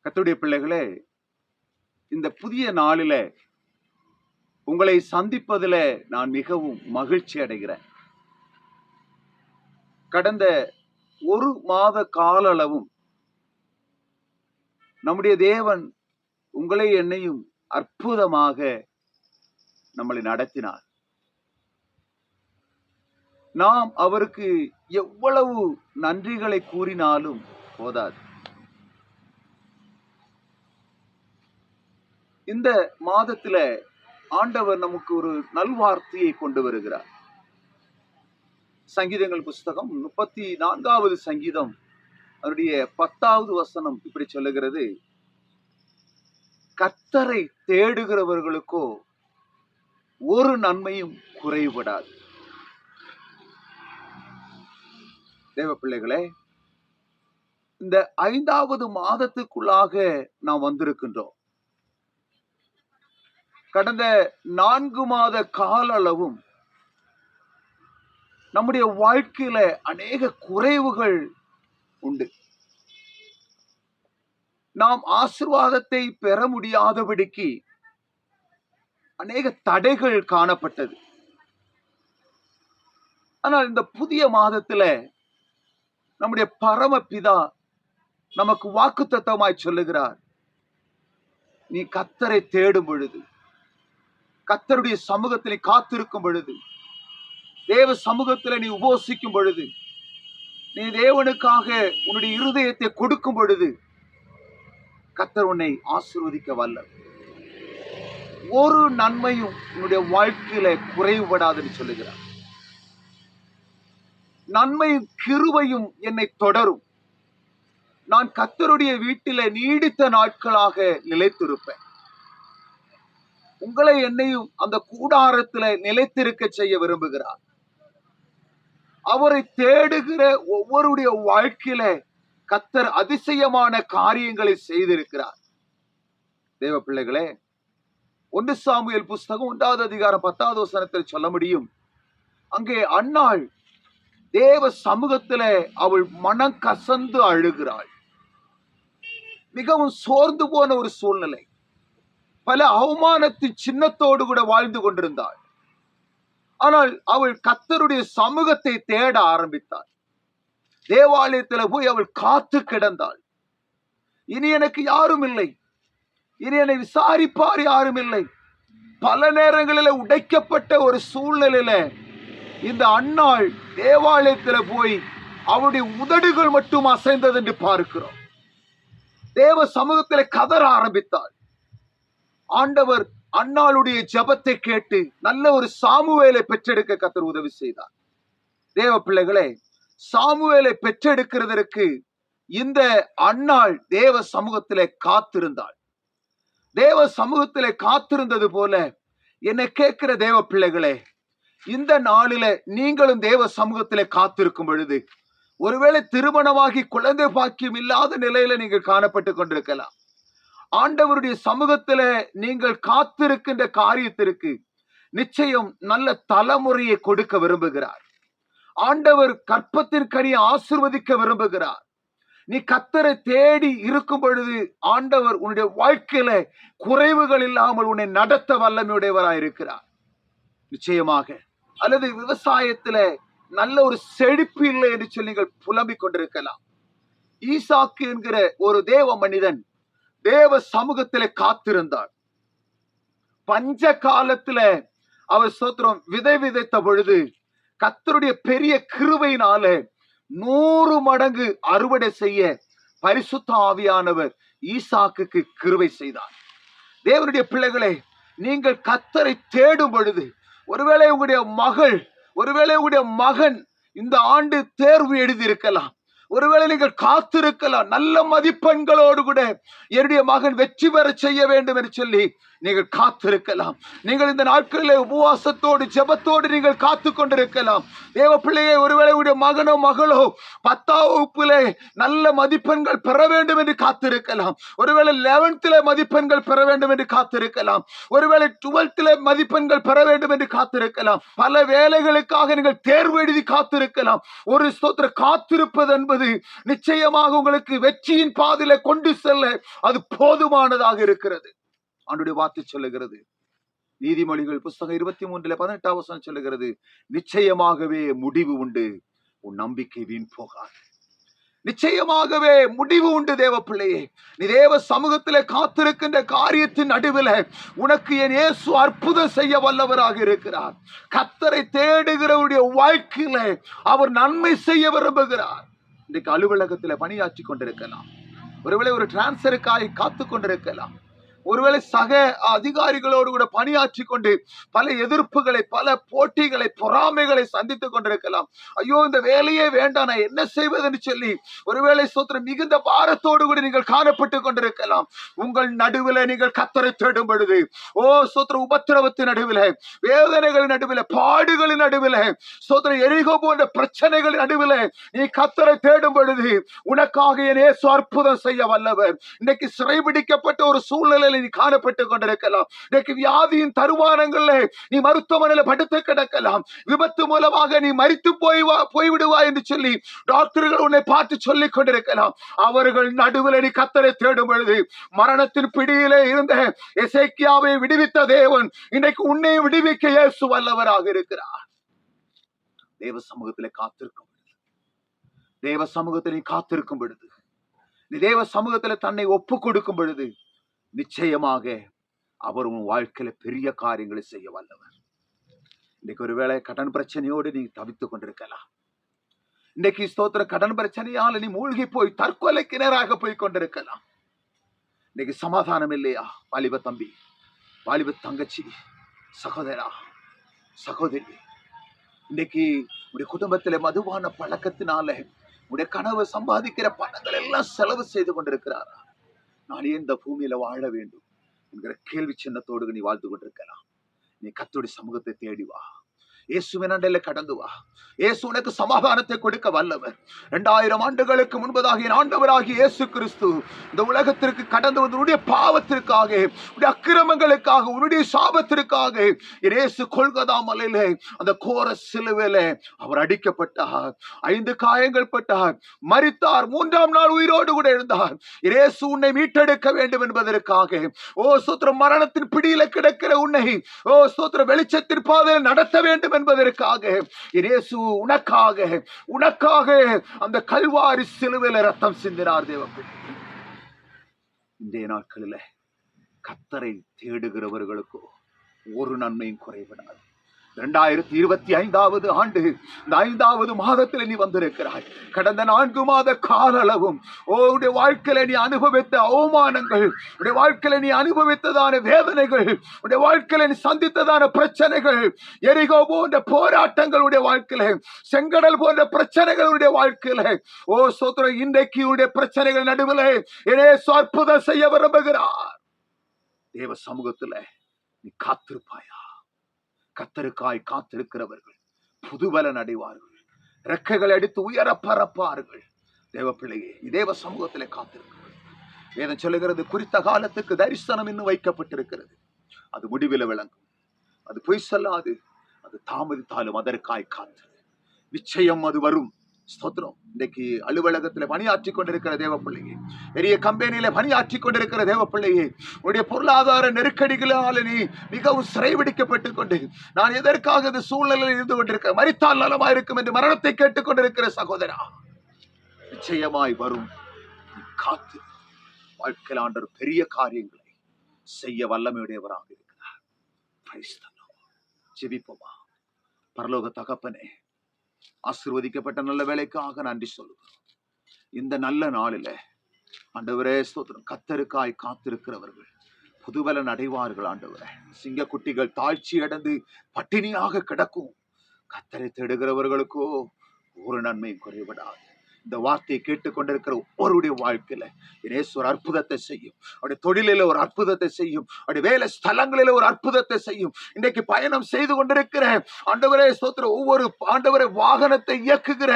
கர்த்தருடைய பிள்ளைகளே, இந்த புதிய நாளில உங்களை சந்திப்பதில நான் மிகவும் மகிழ்ச்சி அடைகிறேன். கடந்த ஒரு மாத கால அளவும் நம்முடைய தேவன் உங்களை என்னையும் அற்புதமாக நம்மளை நடத்தினார். நாம் அவருக்கு எவ்வளவு நன்றிகளை கூறினாலும் போதாது. இந்த மாதத்துல ஆண்டவர் நமக்கு ஒரு நல்வார்த்தையை கொண்டு வருகிறார். சங்கீதங்கள் புஸ்தகம் 34வது சங்கீதம் அவருடைய 10வது வசனம் இப்படி சொல்லுகிறது: கர்த்தரை தேடுகிறவர்களுக்கோ ஒரு நன்மையும் குறைபடாது. தேவ பிள்ளைகளே, இந்த 5வது மாதத்துக்குள்ளாக நாம் வந்திருக்கின்றோம். கடந்த 4 மாத கால அளவும் நம்முடைய வாழ்க்கையில அநேக குறைவுகள் உண்டு. நாம் ஆசீர்வாதத்தை பெற முடியாதபடிக்கு அநேக தடைகள் காணப்பட்டது. ஆனால் இந்த புதிய மாதத்துல நம்முடைய பரமபிதா நமக்கு வாக்குத்தத்தமாய் சொல்லுகிறார்: நீ கர்த்தரை தேடும் பொழுது, கர்த்தருடைய சமூகத்தில் காத்திருக்கும் பொழுது, தேவ சமூகத்தில் நீ உபோசிக்கும் பொழுது, நீ தேவனுக்காக உன்னுடைய இருதயத்தை கொடுக்கும் பொழுது, கர்த்தர் உன்னை ஆசீர்வதிக்க வல்லவர். ஒரு நன்மையும் உன்னுடைய வாழ்க்கையில குறைவுபடாதுன்னு சொல்லுகிறார். நன்மையும் கிருபையும் என்னை தொடரும். நான் கர்த்தருடைய வீட்டில நீடித்த நாட்களாக நிலைத்திருப்பேன். உங்களை என்னையும் அந்த கூடாரத்துல நிலைத்திருக்க செய்ய விரும்புகிறார். அவரை தேடுகிற ஒவ்வொருடைய வாழ்க்கையில கர்த்தர் அதிசயமான காரியங்களை செய்திருக்கிறார். தேவ பிள்ளைகளே, 1 சாமுவேல் புஸ்தகம் 1வது அதிகாரம் 10வது வசனத்தில் சொல்ல முடியும். அங்கே அன்னாள் தேவ சமூகத்தில அவள் மனம் கசந்து அழுகிறாள். மிகவும் சோர்ந்து போன ஒரு சூழ்நிலை. பல அவமானத்தின் சின்னத்தோடு கூட வாழ்ந்து கொண்டிருந்தாள். ஆனால் அவள் கர்த்தருடைய சமூகத்தை தேட ஆரம்பித்தாள். தேவாலயத்தில் போய் அவள் காத்து கிடந்தாள். இனி எனக்கு யாரும் இல்லை, இனி என்னை விசாரிப்பார் யாரும் இல்லை. பல நேரங்களில் உடைக்கப்பட்ட ஒரு சூழ்நிலையில இந்த அன்னாள் தேவாலயத்தில் போய் அவளுடைய உதடுகள் மட்டும் அசைந்தது என்று பார்க்கிறோம். தேவ சமூகத்தில் கதற ஆரம்பித்தாள். ஆண்டவர் அன்னாளுடைய ஜெபத்தை கேட்டு நல்ல ஒரு சாமுவேலை பெற்றெடுக்க கர்த்தர் உதவி செய்தார். தேவ பிள்ளைகளே, சாமுவேலை பெற்றெடுக்கிறதற்கு இந்த அன்னாள் தேவ சமூகத்திலே காத்திருந்தாள். தேவ சமூகத்திலே காத்திருந்தது போல என்னை கேட்கிற தேவ பிள்ளைகளே, இந்த நாளில நீங்களும் தேவ சமூகத்திலே காத்திருக்கும் பொழுது, ஒருவேளை திருமணமாகி குழந்தை பாக்கியம் இல்லாத நிலையில நீங்கள் காணப்பட்டு கொண்டிருக்கலாம். ஆண்டவருடைய சமூகத்தில நீங்கள் காத்திருக்கின்ற காரியத்திற்கு நிச்சயம் நல்ல தலைமுறையை கொடுக்க விரும்புகிறார். ஆண்டவர் கற்பத்தின் கனியை ஆசீர்வதிக்க விரும்புகிறார். நீ கர்த்தரை தேடி இருக்கும் பொழுது ஆண்டவர் உன்னுடைய வாழ்க்கையில குறைவுகள் இல்லாமல் உன்னை நடத்த வல்லமையுடையவராயிருக்கிறார். நிச்சயமாக. அல்லது விவசாயத்துல நல்ல ஒரு செழிப்பு இல்லை என்று சொல்லி நீங்கள் புலம்பிக் கொண்டிருக்கலாம். ஈசாக்கு என்கிற ஒரு தேவ மனிதன் தேவ சமூகத்திலே காத்திருந்தார். பஞ்ச காலத்துல அவர் ஸ்தோத்திரம் விதை விதைத்த பொழுது கர்த்தருடைய பெரிய கிருபையினால 100 மடங்கு அறுவடை செய்ய பரிசுத்த ஆவியானவர் ஈசாக்குக்கு கிருபை செய்தார். தேவனுடைய பிள்ளைகளே, நீங்கள் கர்த்தரை தேடும் பொழுது, ஒருவேளை உங்களுடைய மகள், ஒருவேளை உங்களுடைய மகன் இந்த ஆண்டு தேர்வு எழுதியிருக்கலாம். ஒருவேளை நீங்கள் காத்திருக்கலாம். நல்ல மதிப்பெண்களோடு கூட என்னுடைய மகன் வெற்றி பெற செய்ய வேண்டும் என்று சொல்லி நீங்கள் காத்திருக்கலாம். நீங்கள் இந்த நாட்களிலே உபவாசத்தோடு ஜெபத்தோடு நீங்கள் காத்து கொண்டிருக்கலாம். தேவ பிள்ளையை, ஒருவேளை உடைய மகனோ மகளோ 10ஆம் வகுப்பிலே நல்ல மதிப்பெண்கள் பெற வேண்டும் என்று காத்திருக்கலாம். ஒருவேளை 11th மதிப்பெண்கள் பெற வேண்டும் என்று காத்திருக்கலாம். ஒருவேளை 12th மதிப்பெண்கள் பெற வேண்டும் என்று காத்திருக்கலாம். பல வேலைகளுக்காக நீங்கள் தேர்வு எழுதி காத்திருக்கலாம். ஒரு ஸ்தோத்திர காத்திருப்பது என்பது பொழுது நிச்சயமாக உங்களுக்கு வெற்றியின் பாதையில கொண்டு செல்ல அது போதுமானதாக இருக்கிறது. ஆண்டவருடைய வார்த்தை சொல்லுகிறது. நீதிமொழிகள் புஸ்தகம் 23:18 சொல்லுகிறது, நிச்சயமாகவே முடிவு உண்டு, உன் நம்பிக்கை வீண் போகாது. நிச்சயமாகவே முடிவு உண்டு தேவ பிள்ளையே. நீ தேவ சமூகத்திலே காத்திருக்கின்ற காரியத்தின் நடுவில் உனக்கு என் இயேசு அற்புதம் செய்ய வல்லவராக இருக்கிறார். கர்த்தரை தேடுகிறவருடைய வாழ்க்கையில அவர் நன்மை செய்ய விரும்புகிறார். இன்றைக்கு அலுவலகத்தில் பணியாற்றி கொண்டிருக்கலாம், ஒருவேளை ஒரு டிரான்ஸ்பருக்காய் காத்து கொண்டிருக்கலாம், ஒருவேளை சக அதிகாரிகளோடு கூட பணியாற்றி கொண்டு பல எதிர்ப்புகளை, பல போட்டிகளை, பொறாமைகளை சந்தித்துக் கொண்டிருக்கலாம். ஐயோ, இந்த வேலையே வேண்டாம், நான் என்ன செய்வதுன்னு சொல்லி ஒருவேளை ஸ்தோத்திரம் மிகுந்த பாரத்தோடு கூட நீங்கள் காணப்பட்டு கொண்டிருக்கலாம். உங்கள் நடுவில் நீங்கள் கர்த்தரை தேடும் பொழுது, ஸ்தோத்திரம் உபத்திரவத்தின் நடுவில், வேதனைகளின் நடுவில், பாடுகளின் நடுவில், ஸ்தோத்திரம் எரிகோ போன்ற பிரச்சனைகளின் நடுவில் நீ கர்த்தரை தேடும் பொழுது உனக்காக என் இயேசு அற்புதம் செய்ய வல்லவர். இன்னைக்கு சிறைபிடிக்கப்பட்ட ஒரு சூழ்நிலை நீ காணப்பட்டு கொண்டிருக்கலாம். இன்னைக்கு வியாதியின் தருவானங்கள்ல நீ மருத்துவமனையில் படுத்து கிடக்கலாம். விபத்து மூலமாக நீ மரித்து போய்விடுவாய் என்று சொல்லி டாக்டர்கள் உன்னை பார்த்து சொல்லிக் கொண்டிருக்கலாம். அவர்கள் நடுவில் நீ கர்த்தரை தேடும் பொழுது மரணத்தின் பிடியிலே இருந்த எசேக்கியாவை விடுவித்த தேவன் இன்றைக்கு உன்னை விடுவிக்க இயேசு வல்லவராக இருக்கிறார். தேவ சமூகத்திலே காத்திருக்கும் பொழுது, தேவ சமூகத்தில் காத்திருக்கும் பொழுது, நீ தேவ சமூகத்தில் தன்னை ஒப்பு கொடுக்கும் பொழுது நிச்சயமாக அவர் உன் வாழ்க்கையில பெரிய காரியங்களை செய்ய வல்லவர். இன்னைக்கு ஒருவேளை கடன் பிரச்சனையோடு நீ தவித்துக் கொண்டிருக்கலாம். இன்னைக்கு ஸ்தோத்திர கடன் பிரச்சனையால நீ மூழ்கி போய் தற்கொலைக்கு நேராக போய் கொண்டிருக்கலாம். இன்னைக்கு சமாதானம் இல்லையா? வாலிப தம்பி, வாலிப தங்கச்சி, சகோதரா, சகோதரி, இன்னைக்கு உடைய குடும்பத்தில மதுவான பழக்கத்தினால உடைய கனவு சம்பாதிக்கிற பணங்கள் எல்லாம் செலவு செய்து கொண்டிருக்கிறாரா? நான் இந்த பூமியில வாழ வேண்டும் என்கிற கேள்வி சின்னத்தோடு நீ வாழ்ந்து கொண்டிருக்கலாம். நீ கர்த்தருடைய சமூகத்தை தேடி வா, இயேசுவின் அண்டையில கடந்து வா. இயேசு உனக்கு சமாதானத்தை கொடுக்க வல்லவர். 2000 ஆண்டுகளுக்கு முன்பதாக என் ஆண்டவராகிய இயேசு கிறிஸ்து இந்த உலகத்திற்கு கடந்து வந்து உன்னுடைய பாவத்திற்காக, உன்னுடைய அக்கிரமங்களுக்காக, உன்னுடைய சாபத்திற்காக இயேசு கொல்கதா மலையிலே அந்த கோர சிலுவையிலே அவர் அடிக்கப்பட்டார், 5 காயங்கள் பட்டார், மரித்தார், 3ஆம் நாள் உயிரோடு கூட எழுந்தார். இயேசு உன்னை மீட்டெடுக்க வேண்டும் என்பதற்காக, ஸ்தோத்திரம் மரணத்தின் பிடியில கிடக்கிற உன்னை ஸ்தோத்திரம் வெளிச்சத்தின் பாதையில் நடத்த வேண்டும் என்பதற்காக இயேசு உனக்காக அந்த கல்வாரி சிலுவையில ரத்தம் சிந்தினார். தேவப்பிள்ளை, இன்றைய நாட்களில் கர்த்தரை தேடுகிறவர்களுக்கோ ஒரு நன்மையும் குறைவிடாது. 2025 ஆண்டு இந்த 5வது மாதத்தில் நீ வந்திருக்கிறாய். கடந்த 4 மாத கால அளவும் உன்னுடைய வாழ்க்கையில நீ அனுபவித்த அவமானங்கள், உன்னுடைய வாழ்க்கையில நீ அனுபவித்ததான வேதனைகள், உன்னுடைய வாழ்க்கையில நீ சந்தித்ததான பிரச்சனைகள், எரிகோ போன்ற போராட்டங்களுடைய வாழ்க்கையில, செங்கடல் போன்ற பிரச்சனைகளுடைய வாழ்க்கையில, சோதர இன்றைக்கு உன்னுடைய பிரச்சனைகள் நடுவில் இயேசு அற்புதம் செய்ய விரும்புகிறார். தேவ சமூகத்துல நீ காத்திருப்பாயா? கர்த்தருக்காய் காத்திருக்கிறவர்கள் புதுபலன் அடைவார்கள், ரெக்கைகள் அடித்து உயர பறப்பார்கள். தேவ பிள்ளையே, தேவ சமூகத்திலே காத்திருக்கிறது. வேதம் சொல்லுகிறது, குறித்த காலத்துக்கு தரிசனம் இன்னும் வைக்கப்பட்டிருக்கிறது, அது முடிவில் விளங்கும், அது பொய் சொல்லாது, அது தாமதித்தாலும் அதற்காய் காத்து நிச்சயம் அது வரும். ஸ்தோத்திரம். இன்றைக்கு அலுவலகத்தில் பணியாற்றி கொண்டிருக்கிற தேவ பிள்ளையே, பெரிய கம்பெனியில பணியாற்றி கொண்டிருக்கிற தேவ பிள்ளையே, உன்னுடைய பொருளாதார நெருக்கடிகளால் நீ மிகவும் சிறைபிடிக்கப்பட்டுக் கொண்டு நான் எதற்காக இந்த சூழ்நிலையில் இருந்து கொண்டிருக்க, மரித்தால் நலமா இருக்கும் என்று மரணத்தை கேட்டுக் கொண்டிருக்கிற சகோதரா, நிச்சயமாய் வரும். காத்து வாழ்க்கையில் ஆண்டவர் பெரிய காரியங்களை செய்ய வல்லமையுடையவராக இருக்கிறார். ஜெபிப்போமா. பரலோக தகப்பனே, ஆசீர்வதிக்கப்பட்ட நல்ல வேலைக்காக நன்றி சொல்லுகிறோம். இந்த நல்ல நாளில ஆண்டவரே ஸ்தோத்திரம், கர்த்தருக்காய் காத்திருக்கிறவர்கள் புதுபலன் அடைவார்கள். ஆண்டவரே, சிங்க குட்டிகள் தாழ்ச்சி அடைந்து பட்டினியாக கிடக்கும். கர்த்தரை தேடுகிறவர்களுக்கோ ஒரு நன்மையும் குறைவிடாது. இந்த வார்த்தையை கேட்டுக்கொண்டிருக்கிற ஒவ்வொருடைய வாழ்க்கையில இயேசு ஒரு அற்புதத்தை செய்யும். அவருடைய தொழிலில ஒரு அற்புதத்தை செய்யும், அவருடைய வேலை ஸ்தலங்களில ஒரு அற்புதத்தை செய்யும். இன்றைக்கு பயணம் செய்து கொண்டிருக்கிற ஆண்டவரே ஸ்தோத்திரம், ஒவ்வொரு ஆண்டவரே வாகனத்தை இயக்குகிற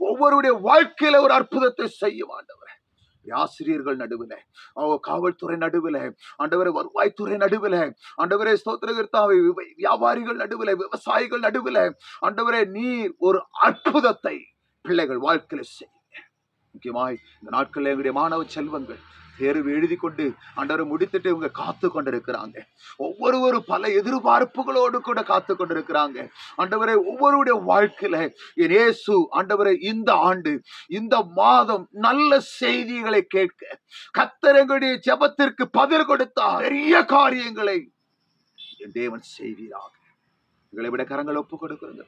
ஒவ்வொருடைய வாழ்க்கையில ஒரு அற்புதத்தை செய்யும். ஆண்டவரே, ஆசிரியர்கள் நடுவில், காவல்துறை நடுவில், ஆண்டவரே வருவாய்த்துறை நடுவில், ஆண்டவரே ஸ்தோத்திரகர்த்தாவை வியாபாரிகள் நடுவில், விவசாயிகள் நடுவில், ஆண்டவரே நீர் ஒரு அற்புதத்தை பிள்ளைகள் வாழ்க்கையில செய்ய முக்கியமாய் இந்த நாட்களில் எங்களுடைய மாணவ செல்வங்கள் தேர்வு எழுதி கொண்டு ஆண்டவரை முடித்துட்டு இவங்க காத்து கொண்டிருக்கிறாங்க. ஒவ்வொருவரும் பல எதிர்பார்ப்புகளோடு கூட காத்து கொண்டிருக்கிறாங்க. ஆண்டவரை ஒவ்வொருடைய வாழ்க்கையில என் இயேசு ஆண்டவரை இந்த ஆண்டு இந்த மாதம் நல்ல செய்திகளை கேட்க கர்த்தர் எங்களுடைய ஜெபத்திற்கு பதில் கொடுத்த பெரிய காரியங்களை என் தேவன் செய்வீராக. எங்களை விட கரங்கள் ஒப்பு கொடுக்கிறோங்க.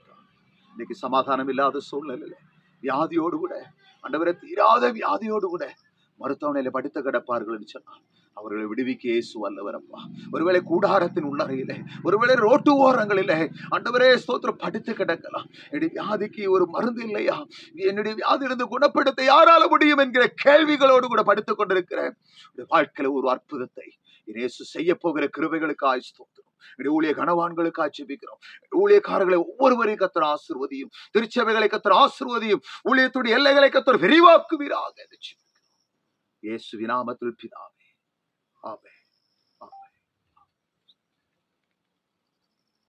இன்னைக்கு சமாதானம் இல்லாத சூழ்நிலையில வியாதியோடு கூட ஆண்டவரை தீராத வியாதியோடு கூட மருத்துவமனையில படுத்து கிடப்பார்கள் சொன்னால் அவர்களை விடுவிக்க இயேசு வல்லவரப்பா. ஒருவேளை கூடாரத்தின் உள்ளறையிலே, ஒருவேளை ரோட்டு ஓரங்களிலே ஆண்டவரே ஸ்தோத்திரம் படுத்து கிடக்கலாம். என்னுடைய வியாதிக்கு ஒரு மருந்து இல்லையா, என்னுடைய வியாதியிலிருந்து குணப்படுத்த யாரால முடியும் என்கிற கேள்விகளோடு கூட படுத்துக் கொண்டிருக்கிறேன். வாழ்க்கையில ஒரு அற்புதத்தை இயேசு செய்ய போகிற கிருபைகளுக்கு ஸ்தோத்திரம். ஊழிய கனவான்களுக்கு ஜெபிக்கிறோம். ஊழியக்காரர்களை ஒவ்வொருவரையும் கர்த்தர் ஆசீர்வதியும், திருச்சபைகளை கர்த்தர் ஆசீர்வதியும், ஊழியத்துடைய எல்லைகளை கர்த்தர் விரிவாக்குவீராக. இயேசுவின் நாமத்தில் பிதாவே, ஆமென்.